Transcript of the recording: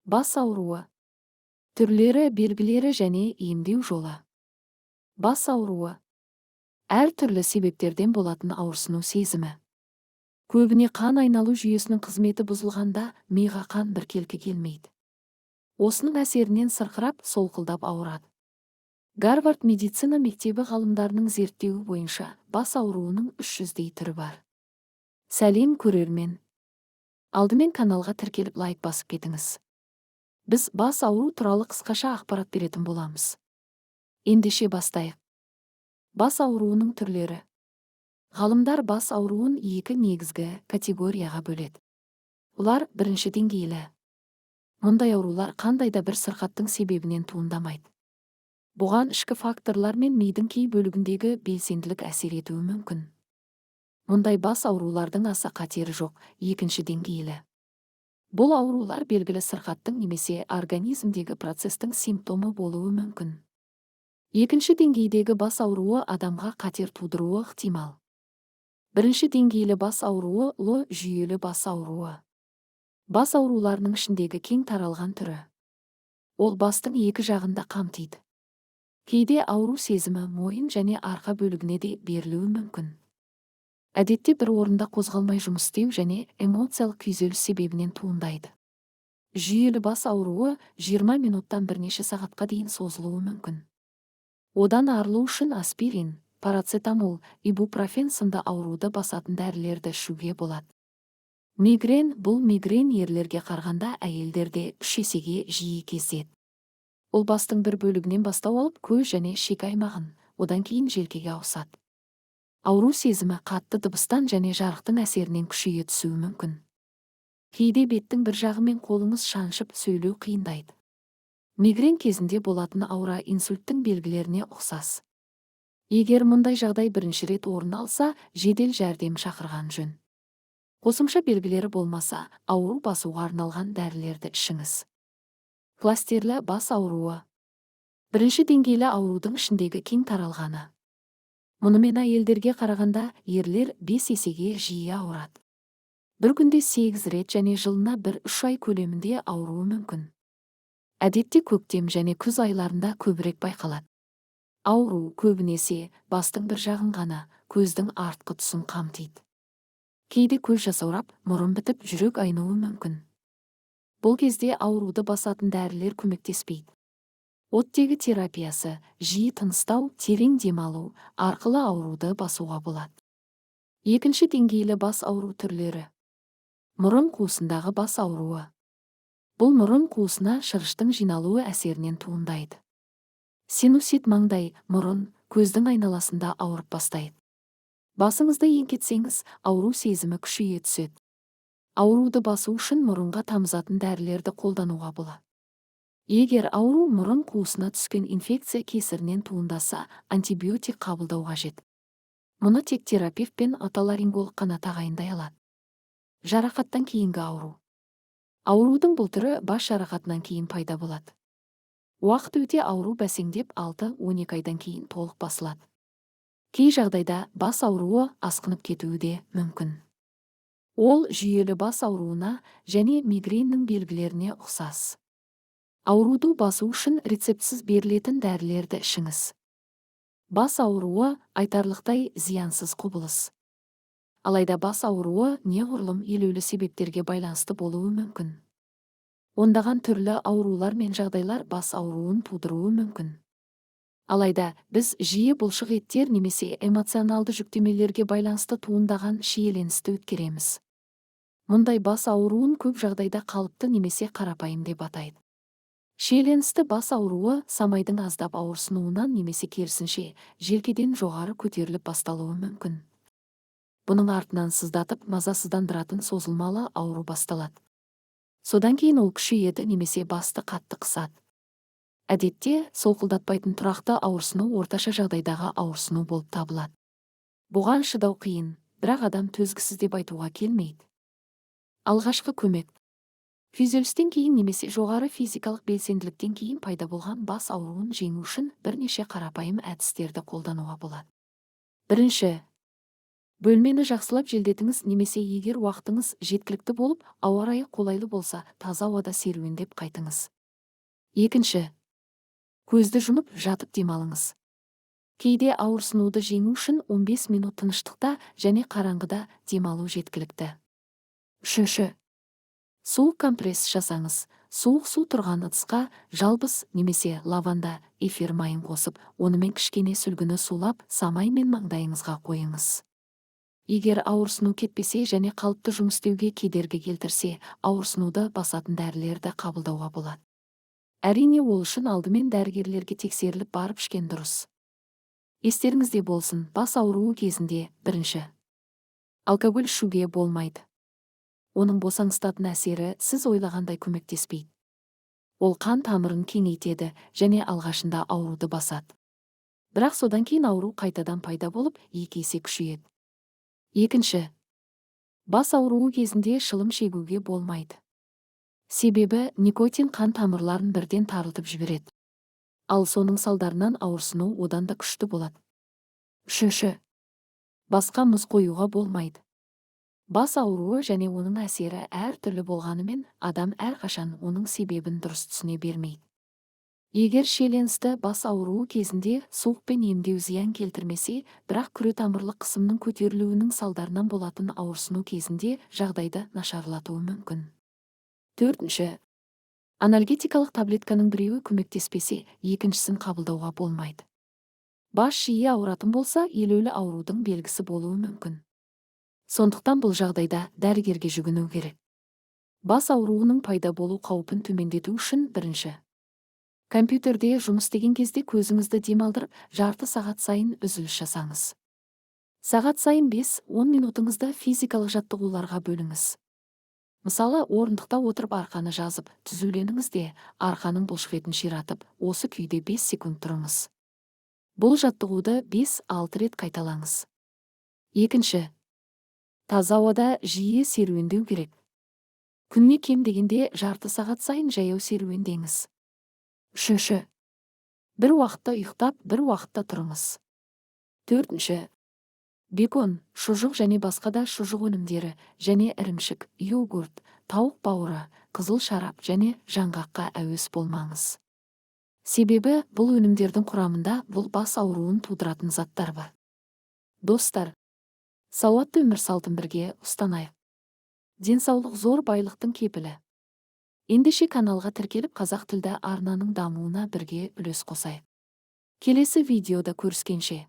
Бас ауруы. Түрлері, белгілері және емдеу жолы. Бас ауруы. Әр түрлі себептерден болатын ауырсыну сезімі. Көбіне қан айналу жүйесінің қызметі бұзылғанда миға қан біркелкі келмейді. Осының әсерінен сырқырап, солқылдап ауырады. Гарвард медицина мектебі ғалымдарының зерттеуі бойынша бас ауруының 300-дей түрі бар. Сәлем көрермен. Алдымен каналға тіркеліп лайк басып кетіңіз. Біз бас ауру туралы қысқаша ақпарат беретін боламыз. Ендеше бастайық. Бас ауруының түрлері. Ғалымдар бас ауруын екі негізгі категорияға бөледі. Олар бірінші деңгейлі. Мұндай аурулар қандай да бір сырқаттың себебінен туындамайды. Бұған ішкі факторлар мен мидың кей бөлігіндегі белсенділік әсер етуі мүмкін. Мұндай бас аурулардың аса қатері жоқ, екінші деңгейлі. Бұл аурулар белгілі сырқаттың немесе организмдегі процестің симптомы болуы мүмкін. Екінші деңгейдегі бас ауруы адамға қатер тудыруы ықтимал. Бірінші деңгейлі бас ауруы ло жүйелі бас ауруы. Бас ауруларының ішіндегі кең таралған түрі. Ол бастың екі жағында қамтиды. Кейде ауру сезімі мойын және арқа бөлігіне де берілуі мүмкін. Әдетте бір орында қозғалмай жұмыс істеу және эмоциялық күйзеліс себебінен туындайды. Жүйелі бас ауруы 20 минуттан бірнеше сағатқа дейін созылуы мүмкін. Одан арылу үшін аспирин, парацетамол, ибупрофен сынды ауруды басатын дәрілерді ішуге болады. Мигрен. Бұл мигрен ерлерге қарағанда әйелдерде 3 есеге жиі кездеседі. Ол бастың бір бөлігінен бастау алып көз және шек аймағын, одан кейін желкеге ауысады. Ауру сезімі қатты дыбыстан және жарықтың әсерінен күшейе түсуі мүмкін. Кейде беттің бір жағымен қолыңыз шаншып сөйлеу қиындайды. Мигрен кезінде болатын аура инсульттің белгілеріне ұқсас. Егер мұндай жағдай бірінші рет орын алса, жедел жәрдем шақырған жөн. Қосымша белгілері болмаса, ауру басуға арналған дәрілерді ішіңіз. Кластерлі бас ауруы. Бірінші деңгейлі аурудың ішіндегі кең таралғаны. Мұнымен әйелдерге қарағанда ерлер 5 есеге жиі ауырады. Бір күнде 8 рет және жылына 1-3 ай көлемінде ауруы мүмкін. Әдетте көктем және күз айларында көбірек байқалады. Ауру көбінесе бастың бір жағын ғана, көздің артқы тұсын қамтиды. Кейде көз жасаурап, мұрын бітіп, жүрек айнуы мүмкін. Бұл кезде ауруды басатын дәрілер көмектеспейді. Оттегі терапиясы, жиі тыныстау, терең демалу арқылы ауруды басуға болады. Екінші деңгейлі бас ауру түрлері. Мұрын қуысындағы бас ауруы. Бұл мұрын қуысына шырыштың жиналуы әсерінен туындайды. Синусит маңдай, мұрын, көздің айналасында ауырып бастайды. Басыңызды еңкетсеңіз, ауру сезімі күшейе түседі. Ауруды басу үшін мұрынға тамызатын дәрілерді қолдануға болады. Егер ауру мұрын қуысына түскен инфекция кесірінен туындаса, антибиотик қабылдау қажет. Мұны тек терапевт пен отоларинголог қана тағайындай алады. Жарақаттан кейінгі ауру. Аурудың бұл түрі бас жарақатынан кейін пайда болады. Уақыт өте ауру бәсеңдеп 6-12 айдан кейін толық басылады. Кей жағдайда бас ауруы асқынып кетуі де мүмкін. Ол жүйелі бас ауруына және мигреннің белгілеріне ұқсас. Ауруды басу үшін рецептсіз берілетін дәрілерді ішіңіз. Бас ауруы айтарлықтай зиянсыз құбылыс. Алайда бас ауруы неғұрлым елеулі себептерге байланысты болуы мүмкін. Ондаған түрлі аурулар мен жағдайлар бас ауруын тудыруы мүмкін. Алайда біз жиі бұлшық еттер немесе эмоционалды жүктемелерге байланысты туындаған шиеленісті өткереміз. Мұндай бас ауруын көп жағдайда қалыпты немесе қарапайым деп атайды. Шиеленісті бас ауруы самайдың аздап ауырсынуынан немесе керісінше желкеден жоғары көтеріліп басталуы мүмкін. Бұның артынан сыздатып, мазасыздандыратын созылмалы ауру басталады. Содан кейін ол күшейеді немесе басты қатты қысады. Әдетте солқылдатпайтын тұрақты ауырсыну орташа жағдайдағы ауырсыну болып табылады. Бұған шыдау қиын, бірақ адам төзгісіз деп айтуға келмейді. Алғашқы көмек. Күйзелістен кейін немесе жоғары физикалық белсенділіктен кейін пайда болған бас ауруын жеңу үшін бірнеше қарапайым әдістерді қолдануға болады. Бірінші, Бөлмені жақсылап желдетіңіз, немесе егер уақытыңыз жеткілікті болып, ауа райы қолайлы болса, таза ауада серуендеп қайтыңыз. Екінші, көзді жұмып жатып демалыңыз. Кейде ауырсынуды жеңу үшін 15 минут тыныштықта және қараңғыда демалу жеткілікті. Үшінші, суық компресс жасаңыз. Суық су тұрған ыдысқа жалбыз немесе лаванда эфир майын қосып, онымен кішкене сүлгіні сулап, самай мен маңдайыңызға қойыңыз. Егер ауырсыну кетпесе және қалыпты жұмыс істеуге кедергі келтірсе, ауырсынуды басатын дәрілерді қабылдауға болады. Әрине, ол үшін алдымен дәрігерлерге тексеріліп барып ішкен дұрыс. Естеріңізде болсын, бас ауруы кезінде бірінші, алкоголь ішуге болмайды. Оның босаңсытатын әсері сіз ойлағандай көмектеспейді. Ол қан тамырын кеңейтеді және алғашында ауруды басады. Бірақ содан кейін ауру қайтадан пайда болып, 2 есе күшейеді. Екінші, бас ауруы кезінде шылым шегуге болмайды. Себебі никотин қан тамырларын бірден тарылтып жібереді. Ал соның салдарынан ауырсыну одан да күшті болады. Үшінші, басқа мұз қоюға болмайды. Бас ауруы және оның әсері әр түрлі болғанымен, адам әрқашан оның себебін дұрыс түсіне бермейді. Егер шиеленісті бас ауруы кезінде суықпен емдеу зиян келтірмесе, бірақ күретамырлық қысымның көтерілуінің салдарынан болатын ауырсыну кезінде жағдайды нашарлатуы мүмкін. Төртінші, анальгетикалық таблетканың біреуі көмектеспесе, екіншісін қабылдауға болмайды. Бас жиі ауыратын болса, елеулі аурудың белгісі болуы мүмкін. Сондықтан бұл жағдайда дәрігерге жүгіну керек. Бас ауруының пайда болу қаупін төмендету үшін бірінші, компьютерде жұмыс істеген кезде көзіңізді демалдырып, жарты сағат сайын үзіліс жасаңыз. Сағат сайын 5-10 минутыңызды физикалық жаттығуларға бөліңіз. Мысалы, орындықта отырып арқаны жазып, түзуленіңіз де, арқаның бұлшықетін ширатып, осы күйде 5 секунд тұрыңыз. Бұл жаттығуды 5-6 рет қайталаңыз. Екінші, таза ауада жиі серуендеу керек. Күніне кем дегенде жарты сағат сайын жаяу серуендеңіз. Үшінші, бір уақытта ұйықтап, бір уақытта тұрыңыз. Төртінші, бекон, шұжық және басқа да шұжық өнімдері және ірімшік, йогурт, тауық бауыры, қызыл шарап және жаңғаққа әуес болмаңыз. Себебі бұл өнімдердің құрамында бұл бас ауруын тудыратын заттар бар. Достар, сауатты өмір салтын бірге ұстанайық. Денсаулық зор байлықтың кепілі. Ендеше каналға тіркеліп қазақ тілді арнаның дамуына бірге үлес қосайық. Келесі видеода көріскенше.